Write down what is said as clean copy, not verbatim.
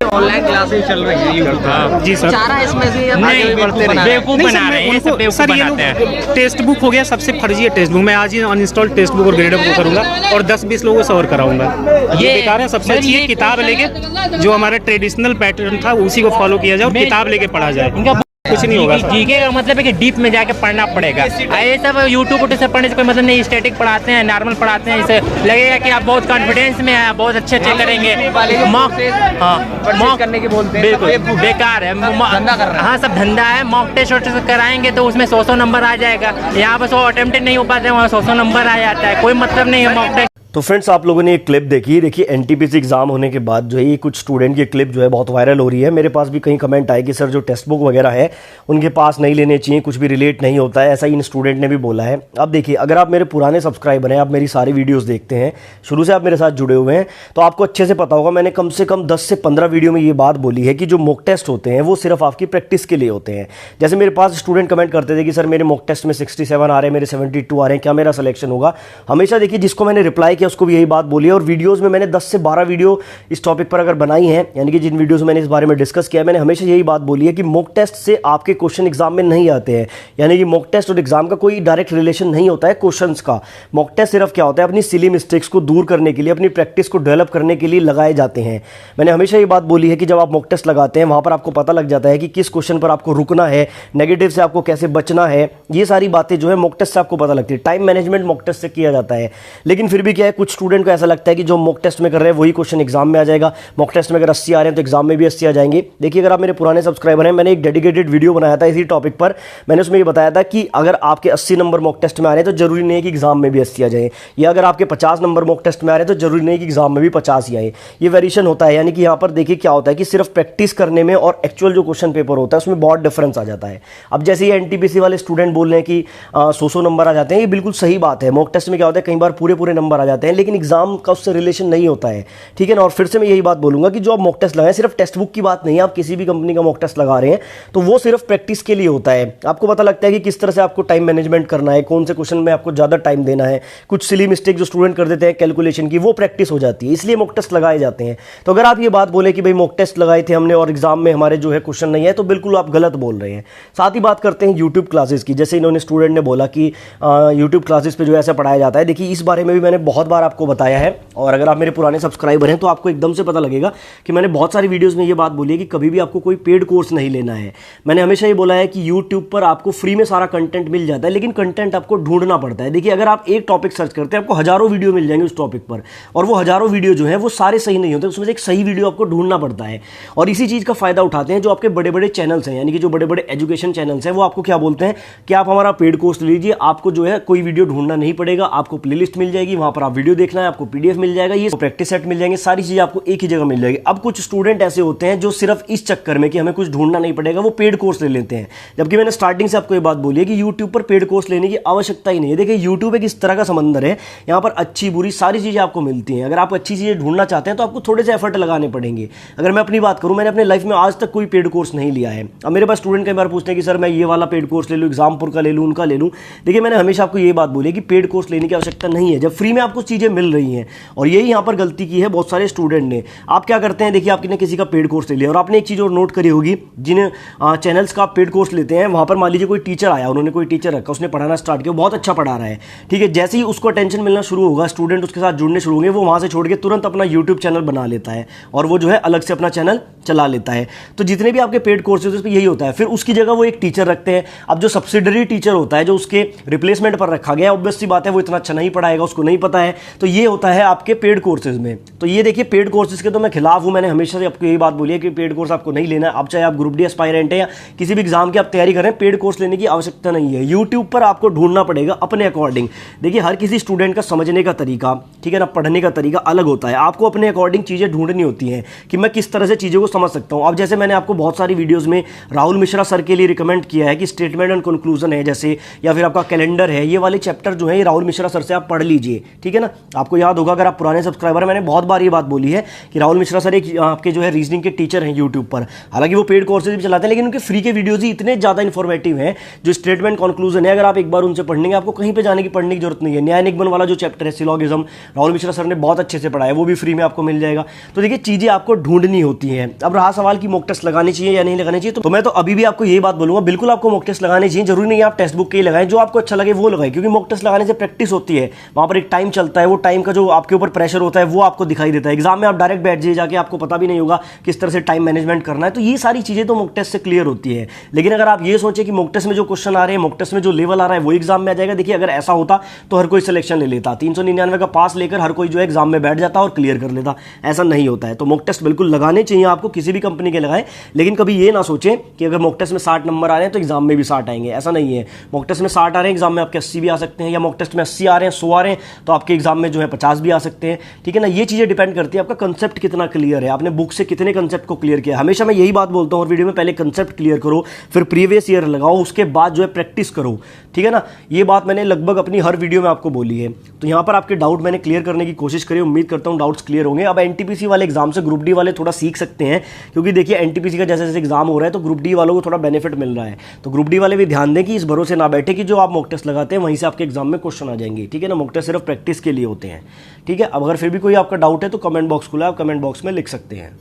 Online classes चल रही है YouTube पे। जी सर। चारा इसमें से अब आगे बढ़ते बेवकूफ बना रहे हैं, सब बेवकूफ सर ये बनाते हैं। लोग टेक्स्ट बुक हो गया, सबसे फर्जी है टेक्स्ट बुक। मैं आज ही अनइंस्टॉल टेक्स्ट बुक और ग्रेडअप को करूंगा और 10-20 लोगों को सवर कराऊंगा। ये बेकार है। सबसे अच्छी है किताब लेके जो हमारा ट्रेडिशनल पैटर्न था उसी को फॉलो किया जाए और किताब लेके पढ़ा जाए, कुछ नहीं होगा। जीके का मतलब है कि डीप में जाके पढ़ना पड़ेगा। ये सब यूट्यूब से पढ़ने से कोई मतलब नहीं। स्टैटिक पढ़ाते हैं, नॉर्मल पढ़ाते हैं, इससे लगेगा कि आप बहुत कॉन्फिडेंस में हैं, बहुत अच्छे करेंगे। मॉक करने की बोलते हैं, बिल्कुल बेकार है, धंधा कर रहे हैं। हाँ सब धंधा है। मॉक टेस्ट कराएंगे तो उसमें 100 नंबर आ जाएगा। यहाँ पर 100 अटेम्प्टेड नहीं हो पाते, वहाँ 100 नंबर आ जाता है। कोई मतलब नहीं है मॉक टेस्ट। तो फ्रेंड्स, आप लोगों ने एक क्लिप देखी। देखिए एनटीपीसी एग्जाम होने के बाद जो है ये कुछ स्टूडेंट की क्लिप जो है बहुत वायरल हो रही है। मेरे पास भी कई कमेंट आए कि सर जो टेक्स्ट बुक वगैरह है उनके पास नहीं लेने चाहिए, कुछ भी रिलेट नहीं होता है, ऐसा इन स्टूडेंट ने भी बोला है। अब देखिए, अगर आप मेरे पुराने सब्सक्राइबर हैं, आप मेरी सारी वीडियोस देखते हैं, शुरू से आप मेरे साथ जुड़े हुए हैं, तो आपको अच्छे से पता होगा मैंने कम से कम 10 से 15 वीडियो में ये बात बोली है कि जो मॉक टेस्ट होते हैं वो सिर्फ आपकी प्रैक्टिस के लिए होते हैं। जैसे मेरे पास स्टूडेंट कमेंट करते थे कि सर मेरे मॉक टेस्ट में 67 आ रहे हैं, मेरे 72 आ रहे हैं, क्या मेरा सिलेक्शन होगा? हमेशा देखिए जिसको मैंने रिप्लाई किया उसको भी यही बात बोली और वीडियोस में मैंने 10 से 12 वीडियो इस टॉपिक पर अगर बनाई हैं, यानी कि जिन वीडियोस में मैंने इस बारे में डिस्कस किया है, मैंने हमेशा यही बात बोली है कि मॉक टेस्ट से आपके क्वेश्चन एग्जाम में नहीं आते हैं। यानी कि मॉक टेस्ट और एग्जाम का कोई डायरेक्ट रिलेशन नहीं होता है क्वेश्चंस का। मॉक टेस्ट सिर्फ क्या होता है, अपनी सिली मिस्टेक्स को दूर करने के लिए, अपनी प्रैक्टिस को डेवलप करने के लिए लगाए जाते हैं। मैंने हमेशा ये बात बोली है कि जब आप मॉक टेस्ट लगाते हैं वहां पर आपको पता लग जाता है कि किस क्वेश्चन पर आपको रुकना है, नेगेटिव से आपको कैसे बचना है, ये सारी बातें जो है मॉक टेस्ट से आपको पता लगती है। टाइम मैनेजमेंट मॉक टेस्ट से किया जाता है। लेकिन फिर भी क्या है, कुछ स्टूडेंट को ऐसा लगता है कि जो मॉक टेस्ट में कर रहे हैं वही क्वेश्चन एग्जाम में आ जाएगा। मॉक टेस्ट में अगर 80 आ रहे हैं तो एग्जाम में भी 80 आ जाएंगे। देखिए, अगर आप मेरे पुराने सब्सक्राइबर हैं, मैंने एक डेडिकेटेड वीडियो बनाया था इसी टॉपिक पर। मैंने उसमें ये बताया था कि अगर आपके 80 नंबर मॉक टेस्ट में आ रहे हैं तो जरूरी नहीं है कि एग्जाम में भी 80 आ जाए, या अगर आपके 50 नंबर मॉक टेस्ट में आ रहे हैं तो जरूरी नहीं है कि एग्जाम में भी 50 ही आए। ये वेरिएशन होता है। यानी कि यहाँ पर देखिए क्या होता है कि सिर्फ प्रैक्टिस करने में और एक्चुअल जो क्वेश्चन पेपर होता है उसमें बहुत डिफरेंस आ जाता है। अब जैसे ये एनटीपीसी वाले स्टूडेंट बोल रहे हैं कि 100 नंबर आ जाते हैं, ये बिल्कुल सही बात है। मॉक टेस्ट में क्या होता है, कई बार पूरे नंबर आ जाते हैं, लेकिन एग्जाम का उससे रिलेशन नहीं होता है। ठीक है ना। और फिर से मैं यही बात बोलूंगा कि जो आप मॉक टेस्ट लगाएं, सिर्फ टेक्स्ट बुक की बात नहीं है। आप किसी भी कंपनी का मॉक टेस्ट लगा रहे हैं तो वो सिर्फ प्रैक्टिस के लिए होता है। आपको पता लगता है कि किस तरह से आपको टाइम मैनेजमेंट करना है, कौन से क्वेश्चन में आपको ज्यादा टाइम देना है। कुछ सिली मिस्टेक जो स्टूडेंट कर देते हैं कैलकुलेशन की, वो प्रैक्टिस हो जाती है, इसलिए मॉक टेस्ट लगाए जाते हैं। तो अगर आप ये बात बोले कि भाई मॉक टेस्ट लगाए थे हमने और एग्जाम में हमारे जो है क्वेश्चन नहीं है, तो बिल्कुल आप गलत बोल रहे हैं। साथ ही बात करते हैं यूट्यूब क्लासेस की। जैसे इन्होंने स्टूडेंट ने बोला कि यूट्यूब क्लासेस पे जो ऐसा पढ़ाया जाता है। देखिए, इस बारे में भी मैंने बहुत बार आपको बताया है, और अगर आप मेरे पुराने सब्सक्राइबर हैं तो आपको एकदम से पता लगेगा कि मैंने बहुत सारी वीडियोस में ये बात बोली है कि कभी भी आपको कोई पेड कोर्स नहीं लेना है। मैंने हमेशा ये बोला है कि YouTube पर आपको फ्री में सारा कंटेंट मिल जाता है, लेकिन कंटेंट आपको ढूंढना पड़ता है। देखिए, अगर आप एक टॉपिक सर्च करते हैं आपको हजारों वीडियो मिल जाएंगे उस टॉपिक पर, और वो हजारों वीडियो जो है वो सारे सही नहीं होते, उसमें से एक सही वीडियो आपको ढूंढना पड़ता है। और इसी चीज का फायदा उठाते हैं जो आपके बड़े बड़े चैनल्स हैं, यानी कि जो बड़े बड़े एजुकेशन चैनल्स हैं, वो आपको क्या बोलते हैं कि आप हमारा पेड कोर्स लीजिए, आपको जो है कोई वीडियो ढूंढना नहीं पड़ेगा, आपको प्लेलिस्ट मिल जाएगी, वहां पर आप वीडियो देखना है, आपको PDF मिल जाएगा, ये प्रैक्टिस सेट मिल जाएंगे, सारी चीजें आपको एक ही जगह मिल जाएगी। अब कुछ स्टूडेंट ऐसे होते हैं जो सिर्फ इस चक्कर में कि हमें कुछ ढूंढना नहीं पड़ेगा वो पेड कोर्स ले लेते हैं। जबकि मैंने स्टार्टिंग से आपको ये बात बोली है कि YouTube पर पेड कोर्स लेने की आवश्यकता ही नहीं है। देखिए, YouTube एक इस तरह का समंदर है, यहाँ पर अच्छी बुरी सारी चीजें आपको मिलती हैं। अगर आप अच्छी चीजें ढूंढना चाहते हैं तो आपको थोड़े से एफर्ट लगाने पड़ेंगे। अगर मैं अपनी बात करूं, मैंने अपने लाइफ में आज तक कोई पेड कोर्स नहीं लिया है। अब मेरे पास स्टूडेंट कई बार पूछते हैं कि सर मैं ये वाला पेड कोर्स ले लूँ, एग्जामपुर का ले लूँ, उनका ले लूँ। देखिए, मैंने हमेशा आपको ये बात बोली है कि पेड कोर्स लेने की आवश्यकता नहीं है जब फ्री में आपको चीजें मिल रही हैं। और यही यहाँ पर गलती की है बहुत सारे स्टूडेंट ने। आप क्या करते हैं, देखिए आपने किसी का पेड कोर्स ले लिया और आपने एक चीज और नोट करी होगी, जिन चैनल्स का आप पेड कोर्स लेते हैं वहां पर मान लीजिए कोई टीचर आया, उन्होंने कोई टीचर रखा, उसने पढ़ाना स्टार्ट किया, बहुत अच्छा पढ़ा रहा है। ठीक है, जैसे ही उसको अटेंशन मिलना शुरू होगा, स्टूडेंट उसके साथ जुड़ने शुरू होंगे, वो वहां से छोड़ के तुरंत अपना यूट्यूब चैनल बना लेता है और वो जो है अलग से अपना चैनल चला लेता है। तो जितने भी आपके पेड कोर्सेज उस पर यही होता है। फिर उसकी जगह वो एक टीचर रखते हैं। अब जो सब्सिडरी टीचर होता है, जो उसके रिप्लेसमेंट पर रखा गया, ऑब्वियस सी बात है वो इतना अच्छा नहीं पढ़ाएगा, उसको नहीं पता है। तो ये होता है आपके पेड कोर्सेज में। तो ये देखिए, पेड कोर्सेज के तो मैं खिलाफ हूं। मैंने हमेशा से आपको यही बात बोली है कि पेड कोर्स आपको नहीं लेना है। अब चाहे आप ग्रुप डी एस्पायरेंट है या किसी भी एग्जाम की आप तैयारी कर रहे हैं, पेड कोर्स लेने की आवश्यकता नहीं है। यूट्यूब पर आपको ढूंढना पड़ेगा अपने अकॉर्डिंग। देखिए, हर किसी स्टूडेंट का समझने का तरीका, ठीक है ना, पढ़ने का तरीका अलग होता है। आपको अपने अकॉर्डिंग चीजें ढूंढनी होती हैं कि मैं किस तरह से चीजों को समझ सकता हूं। अब जैसे मैंने आपको बहुत सारी वीडियोस में राहुल मिश्रा सर के लिए रिकमेंड किया है कि स्टेटमेंट एंड कंक्लूजन है जैसे, या फिर आपका कैलेंडर है, ये वाले चैप्टर जो है ये राहुल मिश्रा सर से आप पढ़ लीजिए। ठीक है ना। आपको याद होगा, अगर आप पुराने सब्सक्राइबर हैं, मैंने बहुत बार ये बात बोली है कि राहुल मिश्रा सर एक आपके जो है रीजनिंग के टीचर हैं यूट्यूब पर। हालांकि वो पेड कोर्सेज भी चलाते हैं, लेकिन उनके फ्री के वीडियोज ही इतने ज्यादा इंफॉर्मेटिव हैं। जो स्टेटमेंट कंक्लूजन है, अगर आप एक बार उनसे पढ़ेंगे, आपको कहीं पे जाने की पढ़ने की जरूरत नहीं है। न्याय निगमन वाला जो चैप्टर है सिलोगिज्म, राहुल मिश्रा सर ने बहुत अच्छे से पढ़ाया, वो भी फ्री में आपको मिल जाएगा। तो देखिए, चीजें आपको ढूंढनी होती हैं। अब रहा सवाल कि मॉक टेस्ट लगाने चाहिए या नहीं लगाने चाहिए, तो मैं तो अभी भी आपको यही बात बोलूंगा, बिल्कुल आपको मॉक टेस्ट लगाने चाहिए। जरूरी नहीं है आप टेक्स्ट बुक के ही लगाएं, जो आपको अच्छा लगे वो लगाएं, क्योंकि मॉक टेस्ट लगाने से प्रैक्टिस होती है, वहां पर एक टाइम चलता है, वो टाइम का जो आपके ऊपर प्रेशर होता है वो आपको दिखाई देता है। एग्जाम में आप डायरेक्ट बैठ जाइए जाके, आपको पता भी नहीं होगा किस तरह से टाइम मैनेजमेंट करना है, तो ये सारी चीजें तो मॉक टेस्ट से क्लियर होती है। लेकिन अगर आप ये सोचे कि मॉक टेस्ट में जो क्वेश्चन आ रहे हैं, मॉक टेस्ट में जो लेवल आ रहा है वो एग्जाम में आ जाएगा, देखिए अगर ऐसा होता तो हर कोई सिलेक्शन ले लेता, 399 का पास लेकर हर कोई जो है एग्जाम में बैठ जाता और क्लियर कर लेता। ऐसा नहीं होता है। तो मॉक टेस्ट बिल्कुल लगाने चाहिए आपको, किसी भी कंपनी के लगाएं, लेकिन कभी ये ना सोचें कि अगर मॉक टेस्ट में 60 नंबर आ रहे हैं तो एग्जाम में भी 60 आएंगे, ऐसा नहीं है। मॉक टेस्ट में 60 आ रहे हैं, एग्जाम में आपके 80 भी आ सकते हैं, या मॉक टेस्ट में 80 आ रहे हैं, 100 आ रहे हैं, तो आपके एग्जाम में जो है 50 भी आ सकते हैं। ठीक है ना, ये चीजें डिपेंड करती है आपका कंसेप्ट कितना क्लियर है, आपने बुक से कितने कंसेप्ट को क्लियर किया। हमेशा मैं यही बात बोलता हूँ और वीडियो में, पहले कंसेप्ट क्लियर करो, फिर प्रीवियस ईयर लगाओ, उसके बाद जो है प्रैक्टिस करो। ठीक है ना, ये बात मैंने लगभग अपनी हर वीडियो में आपको बोली है। तो यहाँ पर आपके डाउट मैंने क्लियर करने की कोशिश करी, उम्मीद करता हूँ डाउट्स क्लियर होंगे। अब एनटीपीसी वाले एग्जाम से ग्रुप डी वाले थोड़ा सीख सकते हैं, क्योंकि देखिए एनटीपीसी का जैसे जैसे एग्जाम हो रहा है तो ग्रुप डी वालों को थोड़ा बेनिफिट मिल रहा है। तो ग्रुप डी वाले भी ध्यान दें कि इस भरोसे ना बैठे कि जो आप मॉक टेस्ट लगाते हैं वहीं से आपके एग्जाम में क्वेश्चन आ जाएंगे। ठीक है ना, मॉक टेस्ट सिर्फ प्रैक्टिस के लिए होते हैं। ठीक है, अब अगर फिर भी कोई आपका डाउट है तो कमेंट बॉक्स खुला है, आप कमेंट बॉक्स में लिख सकते हैं।